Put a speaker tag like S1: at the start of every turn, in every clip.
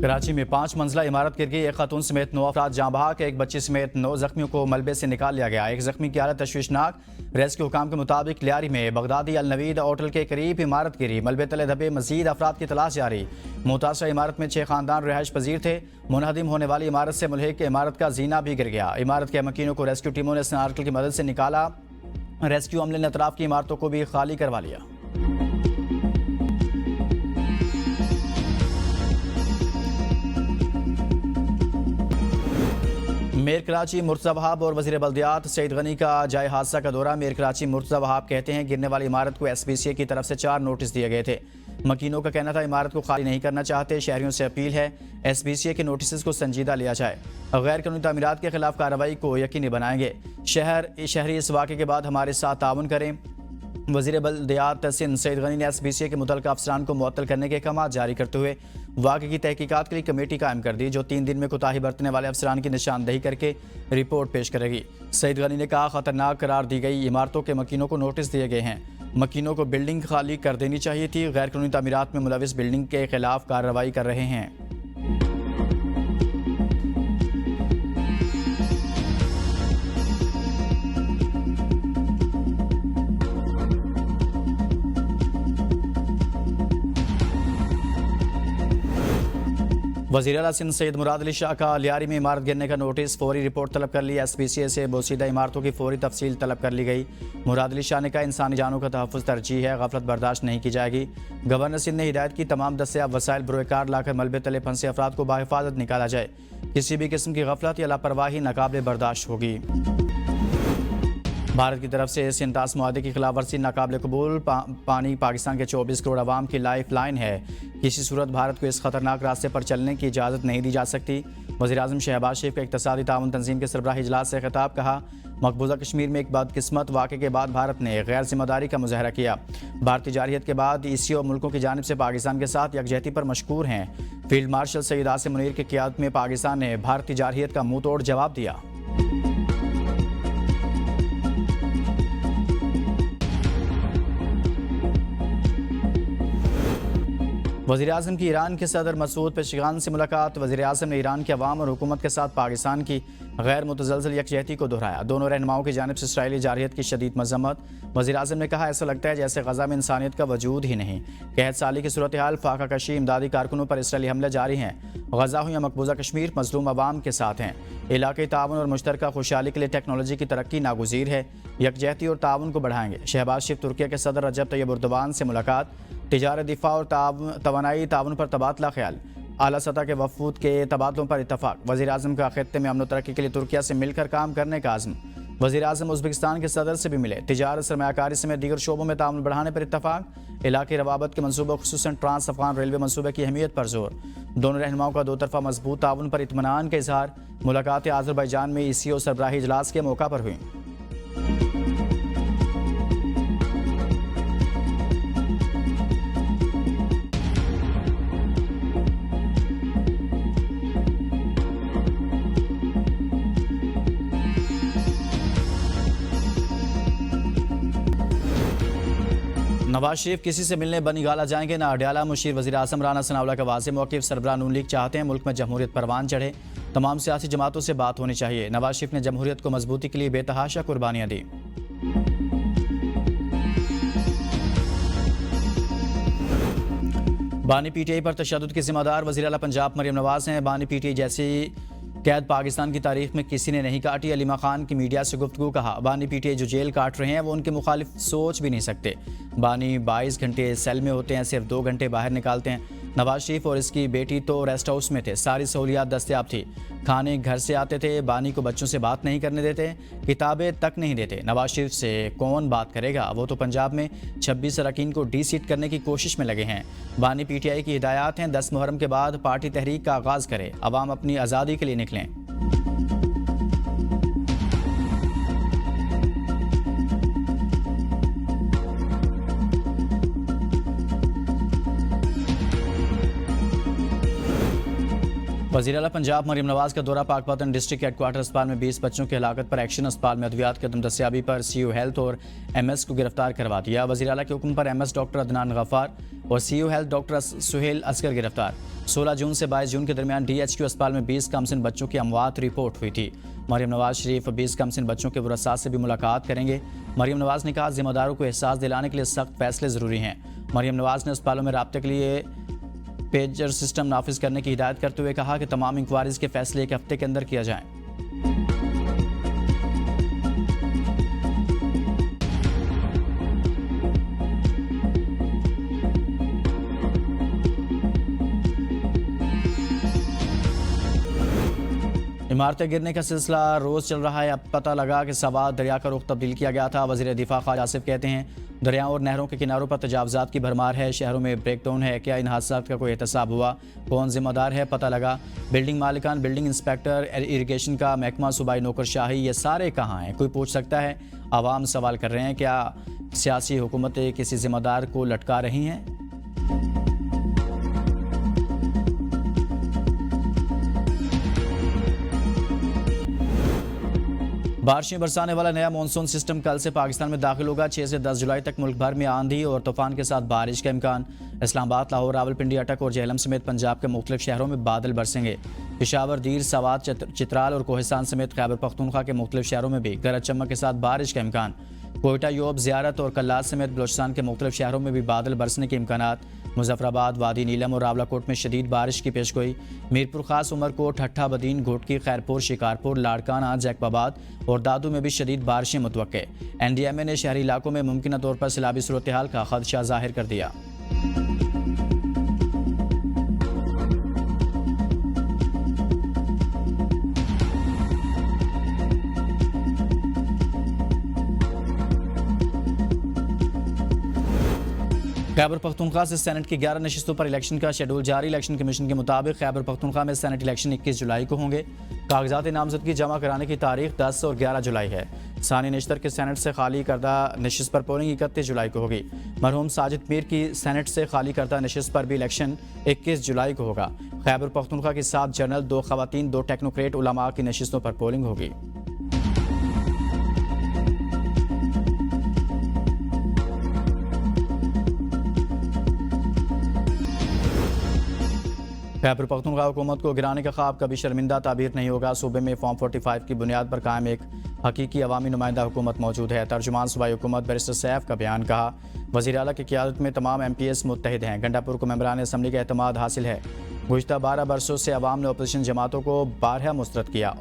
S1: कराची में 5 मंजिला इमारत गिर गई। एक खातून समेत 9 अफराद जाँ बहक, एक बच्ची समेत 9 जख्मियों को मलबे से निकाल लिया गया। एक जख्मी की हालत तशवीशनाक। रेस्क्यू हुकाम के मुताबिक लियारी में बगदादी अल नवीद होटल के करीब इमारत गिरी। मलबे तले दबे मजीद अफराद की तलाश जारी। मुतासरा इमारत में 6 खानदान रिहाइश पजीर थे। मुनहदिम होने वाली इमारत से मुल्हिक इमारत का जीना भी गिर गया। इमारत के मकीनों को रेस्क्यू टीमों ने स्नारकल की मदद से निकाला। रेस्क्यू अमले ने अतराफ की इमारतों को भी खाली करवा लिया। मेयर कराची मुर्तज़ा वहाब और वज़ीर बल्दियात सईद गनी का जाए हादसा का दौरा। मेयर कराची मुर्तज़ा वहाब कहते हैं गिरने वाली इमारत को SPCA की तरफ से 4 नोटिस दिए गए थे। मकीनों का कहना था इमारत को खाली नहीं करना चाहते। शहरियों से अपील है SPCA के नोटिस को संजीदा लिया जाए। गैर कानूनी तामीरात के खिलाफ कार्रवाई को यकीनी बनाएंगे। शहरी इस वाक़े के बाद हमारे साथ ताउन करें। वज़ीर बल्दियात सिंध सईद गनी ने SPCA के मुतल्लिक़ अफसरान को मुअत्तल करने के अहकाम जारी करते हुए वाक़े की तहकीकात के लिए कमेटी कायम कर दी, जो 3 दिन में कोताही बरतने वाले अफसरान की निशानदही करके रिपोर्ट पेश करेगी। सईद गनी ने कहा खतरनाक करार दी गई इमारतों के मकीनों को नोटिस दिए गए हैं। मकीनों को बिल्डिंग खाली कर देनी चाहिए थी। गैर कानूनी तामीरात में मुलविस बिल्डिंग के खिलाफ कार्रवाई कर रहे हैं। वज़ीर आला सिंध सैयद मुराद अली शाह का लियारी में इमारत गिरने का नोटिस। फौरी रिपोर्ट तलब कर ली। SPCA से बोसीदा इमारतों की फौरी तफसील तलब कर ली गई। मुराद अली शाह ने कहा इंसानी जानों का तहफ़्फ़ुज़ तरजीह है, गफलत बर्दाश्त नहीं की जाएगी। गवर्नर सिंध ने हिदायत की तमाम दस्तियाब वसाइल बुरोकार लाकर मलबे तले फंसे अफराद को बाहिफाजत निकाला जाए। किसी भी किस्म की गफलत या लापरवाही नाकाबिले बर्दाश्त होगी। भारत की तरफ से सिंतास मुआहदे की खिलाफ वर्जी नाकाबिले कबूल। पानी पाकिस्तान के 24 करोड़ आवाम की लाइफ लाइन है। किसी सूरत भारत को इस खतरनाक रास्ते पर चलने की इजाज़त नहीं दी जा सकती। वज़ीर-ए-आज़म शहबाज शरीफ का इक़्तिसादी ताउन तंजीम के सरबराही इजलास से खिताब। कहा मकबूजा कश्मीर में एक बदकिस्मत वाक़े के बाद भारत ने गैर जिम्मेदारी का मुज़ाहरा किया। भारतीय जारहियत के बाद ECO मुल्कों की जानिब से पाकिस्तान के साथ यकजहती पर मशकूर हैं। फील्ड मार्शल सईद आसिम मुनीर की क़ियादत में पाकिस्तान ने भारतीय जारहियत का मुँह तोड़ जवाब दिया। वज़ीर-ए-आज़म की ईरान के सदर मसूद पेशेगान से मुलाकात। वज़ीर-ए-आज़म ने ईरान के अवाम और हुकूमत के साथ पाकिस्तान की गैर मुतज़लज़ल यकजहती को दोहराया। दोनों रहनुमाओं की जानिब से इसराइली जारहियत की शदीद मज़म्मत। वज़ीर-ए-आज़म ने कहा ऐसा लगता है जैसे गज़ा में इंसानियत का वजूद ही नहीं। कहत साली की सूरत हाल, फाका कशी, इमदादी कारकुनों पर इसराइली हमले जारी हैं। गज़ा हो या मकबूजा कश्मीर, मज़लूम अवाम के साथ हैं। इलाक़ाई ताउन और मुश्तरका खुशहाली के लिए टेक्नोलॉजी की तरक्की नागुज़ीर है। यकजहती और ताउन को बढ़ाएंगे। शहबाज शरीफ तुर्किया के सदर रजब तैयब एर्दोगान से मुलाकात। तिजारत, दिफा और तवानाई ताउन पर तबादला ख्याल। आला सतह के वफूद के तबादलों पर इत्तफाक। वज़ीर-ए-आज़म का खित्ते में अमन तरक्की के लिए तुर्किया से मिलकर काम करने का आज़म। वज़ीर-ए-आज़म उज़्बेकिस्तान के सदर से भी मिले। तिजारत, सरमायाकारी समेत दीगर शोबों में ताउन बढ़ाने पर इत्तफाक। इलाक़ाई रवाबत के मनसूबों खुसूसन ट्रांस अफ़गान रेलवे मनसूबे की अहमियत पर जोर। दोनों रहनुमाओं का 2 तरफ़ा मजबूत ताउन पर इत्मीनान का इजहार। मुलाकात आज़रबाईजान में ECO सरबराही इजलास के मौका पर हुई। नवाज शरीफ किसी से मिलने बनी गाला जाएंगे ना अडयाला। मुशीर वज़ीर-ए-आज़म राना सनाउल्लाह का वाज़ेह मौक़िफ़। सरबराह नून लीग चाहते हैं मुल्क में जमहूरियत परवान चढ़े। तमाम सियासी जमातों से बात होनी चाहिए। नवाज शरीफ ने जमहूरियत को मजबूती के लिए बेतहाशा कुर्बानियाँ दी। बानी PTI पर तशद्दुद के ज़िम्मेदार वज़ीर आला पंजाब मरियम नवाज़ हैं। बानी PTI जैसी कैद पाकिस्तान की तारीख में किसी ने नहीं काटी। अलीमा खान की मीडिया से गुफ्तगू। कहा बानी PTI जो जेल काट रहे हैं वो उनके मुखालिफ सोच भी नहीं सकते। बानी 22 घंटे सेल में होते हैं, सिर्फ 2 घंटे बाहर निकालते हैं। नवाज शरीफ और इसकी बेटी तो रेस्ट हाउस में थे, सारी सहूलियात दस्तयाब थी। खाने घर से आते थे। बानी को बच्चों से बात नहीं करने देते, किताबें तक नहीं देते। नवाज शरीफ से कौन बात करेगा? वो तो पंजाब में 26 अरकान को डी-सीट करने की कोशिश में लगे हैं। बानी PTI की हिदायत हैं 10 मुहर्रम के बाद पार्टी तहरीक का आगाज़ करे, अवाम अपनी आज़ादी के लिए निकलें। वज़ीर आला पंजाब मरीम नवाज का दौरा पाकपतन डिस्ट्रिक्ट हेडक्वार्टर अस्पताल में 20 बच्चों की हलाकत पर एक्शन। अस्पताल में अद्वियात की अदम दस्तियाबी पर सीयू हेल्थ और एमएस को गिरफ्तार करवा दिया। वज़ीर आला के हुक्म पर एमएस डॉक्टर अदनान गफ्फार और CU health doctor Suhail Asgar गिरफ्तार। 16 जून से 22 जून के दरमियान DHQ अस्पताल में 20 कमसिन बच्चों की अमवात रिपोर्ट हुई थी। मरीम नवाज शरीफ 20 कमसिन बच्चों के वरसा से भी मुलाकात करेंगे। मरीम नवाज ने कहा, जिम्मेदारों को एहसास दिलाने के लिए सख्त फैसले ज़रूरी हैं। मरीम नवाज ने अस्पतालों में राब्ते के लिए पेजर सिस्टम नाफिज करने की हिदायत करते हुए कहा कि तमाम इंक्वायरीज के फैसले 1 हफ्ते के अंदर किया जाएं। इमारतें गिरने का सिलसिला रोज़ चल रहा है। अब पता लगा कि सवाद दरिया का रुख तब्दील किया गया था। वज़ीर दिफा ख्वाजा आसिफ कहते हैं, दरियाओं और नहरों के किनारों पर तजावज़ात की भरमार है। शहरों में ब्रेकडाउन है। क्या इन हादसात का कोई एहतसाब हुआ? कौन जिम्मेदार है? पता लगा। बिल्डिंग मालिकान, बिल्डिंग इंस्पेक्टर, इरिगेशन का महकमा, सूबाई नौकरशाही, ये सारे कहाँ हैं? कोई पूछ सकता है? आवाम सवाल कर रहे हैं, क्या सियासी हुकूमतें किसी जिम्मेदार को लटका रही हैं? बारिशें बरसाने वाला नया मानसून सिस्टम कल से पाकिस्तान में दाखिल होगा। 6 से 10 जुलाई तक मुल्क भर में आंधी और तूफान के साथ बारिश का इम्कान। इस्लामाबाद, लाहौर, रावलपिंडी, अटक और जेहलम समेत पंजाब के मुख्तलिफ शहरों में बादल बरसेंगे। पेशावर, दीर, सवात, चित्राल और कोहिस्तान समेत खैबर पख्तूनख्वा के मुख्तलिफ शहरों में भी गरज चमक के साथ बारिश का इम्कान। कोयटा, योब, ज़ियारत और कल्लात समेत बलोचिस्तान के मुख्तलिफ शहरों में भी बादल बरसने के इम्कानात। मुजफ्फराबाद, वादी नीलम और रावलाकोट में शदीद बारिश की पेशगोई। मीरपुर खास, उमरकोट, ठट्ठा, बदीन, घोटकी, खैरपुर, शिकारपुर, लाड़काना, जैकबाबाद और दादू में भी शदीद बारिशें मुतवक्के। NDMA ने शहरी इलाकों में मुमकिन तौर पर सैलाबी सूरत हाल का खदशा जाहिर कर दिया। खैबर पख्तूनख्वा से सेनेट की 11 नशिस्तों पर इलेक्शन का शेड्यूल जारी। इलेक्शन कमीशन के मुताबिक खैबर पख्तूनख्वा में सेनेट इलेक्शन 21 जुलाई को होंगे। कागजात नामजदगी जमा कराने की तारीख 10 और 11 जुलाई है। सानी नश्तर के सेनेट से खाली करदा नशिस्त पर पोलिंग 31 जुलाई को होगी। मरहूम साजिद मीर की सेनेट से खाली करदा नशिस्त पर भी इलेक्शन 21 जुलाई को होगा। खैबर पख्तूनख्वा की 7 जनरल, 2 खवातीन, 2 टेक्नोक्रेट उलमा की नशिस्तों पर पोलिंग होगी। खैबर पख्तूनख्वा हुकूमत को गिराने का ख्वाब कभी शर्मिंदा ताबीर नहीं होगा। सूबे में फॉर्म 45 की बुनियाद पर कायम एक हकीकी अवामी नुमाइंदा हुकूमत मौजूद है। तर्जुमान सूबाई हुकूमत बैरिस्टर सैफ का बयान। कहा, वज़ीर आला की क़यादत में तमाम MPS मुत्तहिद हैं। गंडापुर को मेंबरान असम्बली का एतमाद हासिल है। गुज़िश्ता 12 बरसों से अवाम ने अपोजिशन जमातों को बारहा मुस्तरद किया।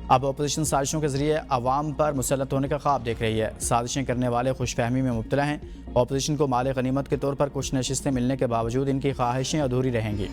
S1: अब अपोजिशन साजिशों के जरिए अवाम पर मुसल्लत होने का ख्वाब देख रही है। साजिशें करने वाले खुशफहमी में मुब्तला हैं। अपोजिशन को माल गनीमत के तौर पर कुछ नशिस्तें मिलने के बावजूद इनकी ख्वाहिशें अधूरी रहेंगी।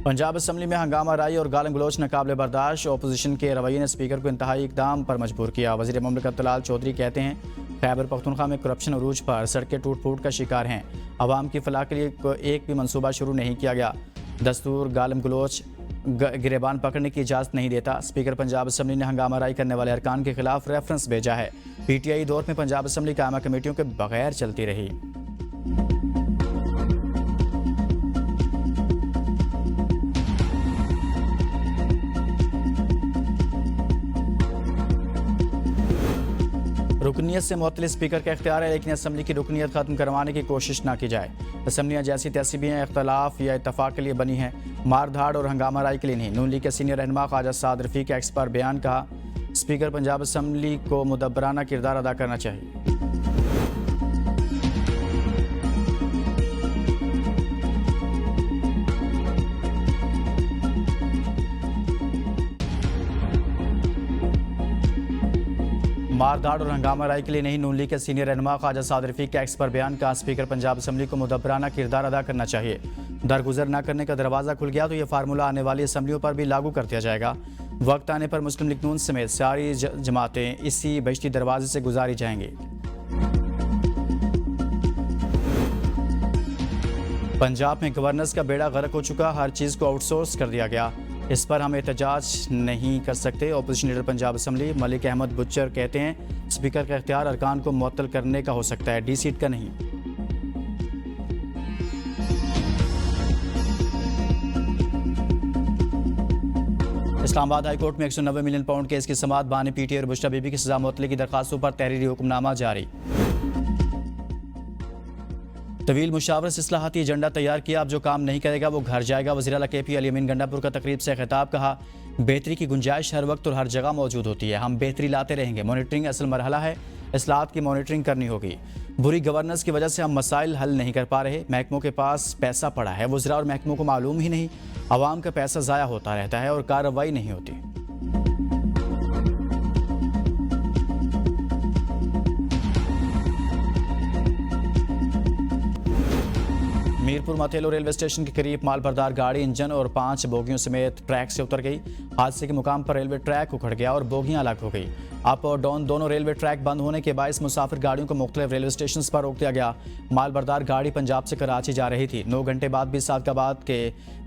S1: पंजाब असम्बली में हंगामा राई और गालिम गलोच नाकाबिले बर्दाश्त। अपोजिशन के रवैये ने स्पीकर को इंतहाई इकदाम पर मजबूर किया। वज़ीर ममलकत तलाल चौधरी कहते हैं, खैबर पख्तूनख्वा में करप्शन अरूज पर, सड़कें टूट फूट का शिकार हैं। अवाम की फलाह के लिए एक भी मनसूबा शुरू नहीं किया गया। दस्तूर गालिम गलोच गिरेबान पकड़ने की इजाज़त नहीं देता। स्पीकर पंजाब असम्बली ने हंगामा राई करने वाले अरकान के खिलाफ रेफरेंस भेजा है। PTI दौर में पंजाब असम्बली कायमा कमेटियों के बगैर चलती रही। रुकनीत से मुअत्तल स्पीकर का इख्तियार है, लेकिन असम्बली की रुकनीत खत्म करवाने की कोशिश ना की जाए। असम्बलियाँ जैसी तैसी भी हैं, इख्तलाफ या इत्तफाक के लिए बनी हैं, मार धाड़ और हंगामा राई के लिए नहीं। नून लीग के सीनियर रहनुमा ख्वाजा साद रफ़ीक एक्स पर बयान। कहा, स्पीकर पंजाब असम्बली को मुदब्बराना किरदार अदा करना चाहिए। मारधाड़ और हंगामा राय के लिए नहीं। नून लीग के सीनियर रहनुमा ख्वाजा साद रफ़ीक का एक्स पर बयान। का स्पीकर पंजाब असम्बली को मुदब्बराना किरदार अदा करना चाहिए। दरगुजर न करने का दरवाज़ा खुल गया तो यह फार्मूला आने वाली असम्बलियों पर भी लागू कर दिया जाएगा। वक्त आने पर मुस्लिम लीग नून समेत सारी जमातें इसी बहिश्ती दरवाजे से गुजारी जाएंगी। पंजाब में गवर्नेंस का बेड़ा गर्क हो चुका। हर चीज़ को आउटसोर्स कर दिया गया। इस पर हम एहतजाज नहीं कर सकते। Opposition leader Punjab assembly Malik Ahmad Bhachar कहते हैं स्पीकर का इख्तियार अरकान को मुअत्तल करने का हो सकता है, डी सीट का नहीं। इस्लामाबाद हाई कोर्ट में 190 मिलियन पाउंड केस की समाअत, बानी पीटी और बुशरा बीबी की सजा मुअत्तली की दरखास्तों पर तहरीरी हुक्मनामा जारी। तवील मुशावरत से इस्लाहाती एजेंडा तैयार किया, अब जो काम नहीं करेगा वो घर जाएगा। वज़ीर आला KP अली अमीन गंडापुर का तकरीब से खिताब, कहा बेहतरी की गुंजाइश हर वक्त और हर जगह मौजूद होती है, हम बेहतरी लाते रहेंगे। मॉनिटरिंग असल मरहला है, इस्लाहात की मॉनिटरिंग करनी होगी। बुरी गवर्नेंस की वजह से हम मसाइल हल नहीं कर पा रहे, महकमों के पास पैसा पड़ा है, वज़रा और महकमों को मालूम ही नहीं, आवाम का पैसा ज़ाया होता रहता है और कार्रवाई नहीं होती। मीरपुर मथेलो रेलवे स्टेशन के करीब मालबरदार गाड़ी इंजन और 5 बोगियों समेत ट्रैक से उतर गई। हादसे के मुकाम पर रेलवे ट्रैक उखड़ गया और बोगियां अलग हो गई। अप और डाउन दोनों रेलवे ट्रैक बंद होने के बायस मुसाफिर गाड़ियों को मुख्तलिफ रेलवे स्टेशन पर रोक दिया गया। मालबरदार गाड़ी पंजाब से कराची जा रही थी। 9 घंटे बाद भी सादकाबाद के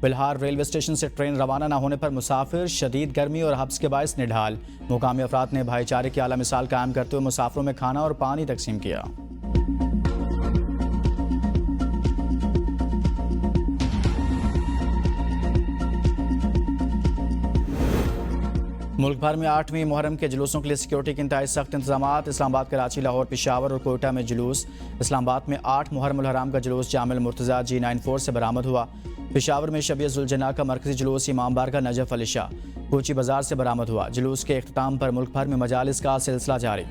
S1: बिल्हार रेलवे स्टेशन से ट्रेन रवाना न होने पर मुसाफिर शदीद गर्मी और हब्स के बायस निढाल। मुकामी अफराद ने भाईचारे की आला मिसाल कायम करते हुए मुसाफिरों में खाना और पानी तकसीम किया। मुल्क भर में 8वीं मुहर्रम के जुलूसों के लिए सिक्योरिटी के इंतहाई सख्त इंतजामात। इस्लामाबाद, कराची, लाहौर, पेशावर और कोयटा में जुलूस। इस्लामाबाद में 8 मुहर्रम उल हराम का जुलूस जामिल मुर्तज़ा G94 से बरामद हुआ। पेशावर में शबीह जुलजना का मरकजी जुलूस इमाम बारगाह नजफ अली शाह कोची बाजार से बरामद हुआ। जुलूस के इख्तिताम पर मुल्क भर में मजालिस का सिलसिला जारी।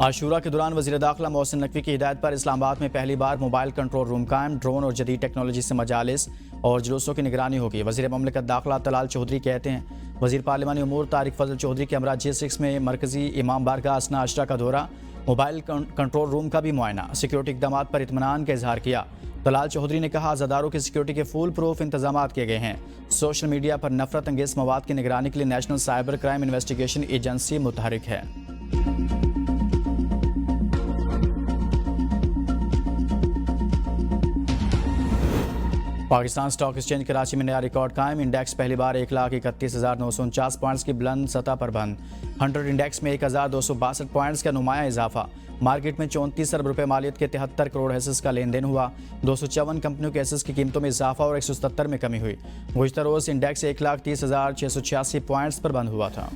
S1: आशूरा के दौरान वज़ीर दाखिला मोहसिन नकवी की हिदायत पर इस्लामाबाद में पहली बार मोबाइल कंट्रोल रूम कायम। ड्रोन और जदीद टेक्नोलॉजी से मजालिस और जुलूसों की निगरानी होगी। वज़ीर ममलिकत दाखिला तलाल चौधरी कहते हैं वज़ीर पार्लिमानी उमूर तारिक फजल चौधरी के हमरा J6 में मरकजी इमाम बारगाह असना अशरा का दौरा, मोबाइल कंट्रोल रूम का भी मुआयना, सिक्योरिटी इक़दाम पर इत्मीनान का इजहार किया। तलाल चौधरी ने कहा अज़ादारों की सिक्योरिटी के फुल प्रूफ इंतजाम किए गए हैं। सोशल मीडिया पर नफरत अंगेज मवाद की निगरानी के लिए national cyber crime investigation agency मुतहरिक है। पाकिस्तान स्टॉक एक्सचेंज कराची में नया रिकॉर्ड कायम। इंडेक्स पहली बार 1,31,949 पॉइंट्स की बुलंद सतह पर बंद। 100 इंडेक्स में 1,262 पॉइंट्स का नुमाया इजाफा। मार्केट में 34 अरब रुपए मालियत के 73 करोड़ एसेस का लेन देन हुआ। 254 कंपनियों के एसेस की कीमतों में इजाफा और 177 में कमी हुई। गुज़िश्ता रोज़ इंडेक्स 1,30,686 पॉइंट्स पर बंद हुआ था।